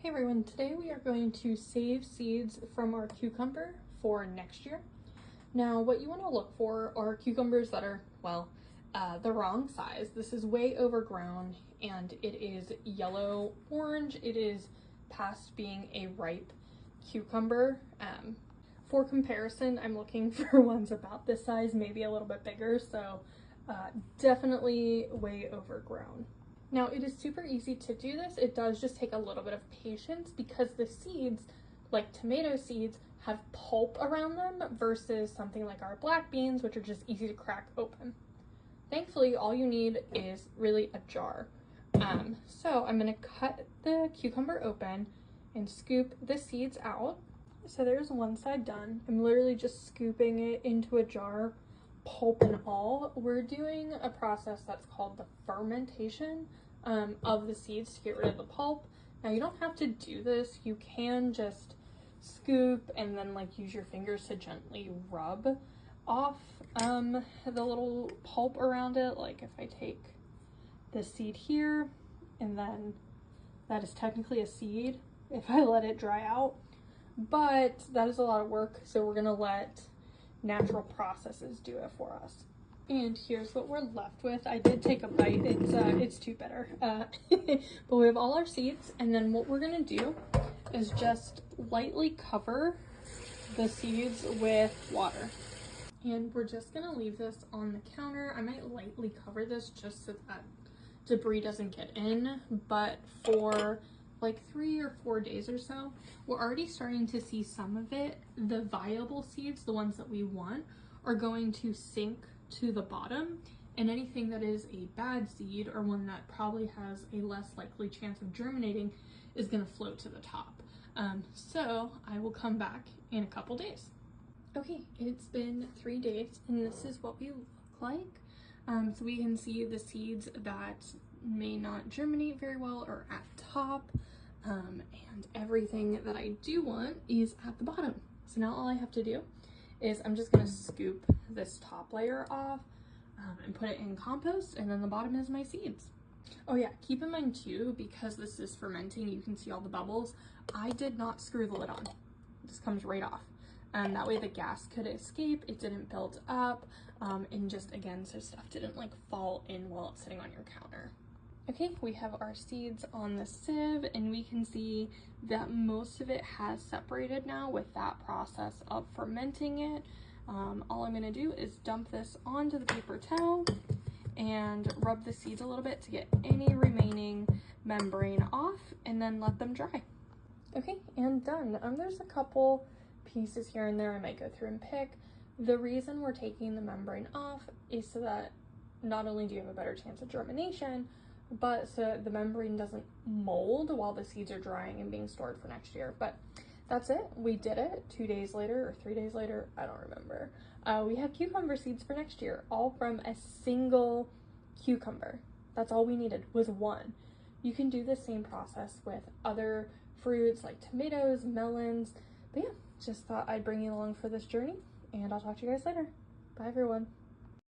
Hey everyone, today we are going to save seeds from our cucumber for next year. Now what you want to look for are cucumbers that are, well, the wrong size. This is way overgrown and it is yellow orange. It is past being a ripe cucumber. For comparison, I'm looking for ones about this size, maybe a little bit bigger, so definitely way overgrown. Now it is super easy to do this. It does just take a little bit of patience because the seeds, like tomato seeds, have pulp around them versus something like our black beans, which are just easy to crack open. Thankfully, all you need is really a jar. So I'm gonna cut the cucumber open and scoop the seeds out. So there's one side done. I'm literally just scooping it into a jar, pulp and all. We're doing a process that's called the fermentation of the seeds to get rid of the pulp. Now you don't have to do this. You can just scoop and then like use your fingers to gently rub off the little pulp around it. Like if I take the seed here and then that is technically a seed if I let it dry out, but that is a lot of work, so we're gonna let natural processes do it for us. And here's what we're left with. I did take a bite. It's too bitter. But we have all our seeds, and then what we're gonna do is just lightly cover the seeds with water. And we're just gonna leave this on the counter. I might lightly cover this just so that debris doesn't get in, but for like 3 or 4 days or so, we're already starting to see some of it. The viable seeds, the ones that we want, are going to sink to the bottom, and anything that is a bad seed or one that probably has a less likely chance of germinating is going to float to the top. So I will come back in a couple days. Okay, it's been 3 days and this is what we look like. So we can see the seeds that may not germinate very well are at the top, and everything that I do want is at the bottom. So now all I have to do is I'm just gonna scoop this top layer off and put it in compost, and then the bottom is my seeds. Oh yeah, keep in mind too, because this is fermenting, you can see all the bubbles. I did not screw the lid on. This comes right off. And that way the gas could escape, it didn't build up, and just again, so stuff didn't like fall in while it's sitting on your counter. Okay, we have our seeds on the sieve and we can see that most of it has separated now with that process of fermenting it. All I'm gonna do is dump this onto the paper towel and rub the seeds a little bit to get any remaining membrane off and then let them dry. Okay, and done. There's a couple pieces here and there I might go through and pick. The reason we're taking the membrane off is so that not only do you have a better chance of germination, but so the membrane doesn't mold while the seeds are drying and being stored for next year. But that's it. We did it. 2 days later or 3 days later, I don't remember. We have cucumber seeds for next year, all from a single cucumber. That's all we needed, was one. You can do the same process with other fruits like tomatoes, melons. But yeah, just thought I'd bring you along for this journey, and I'll talk to you guys later. Bye everyone.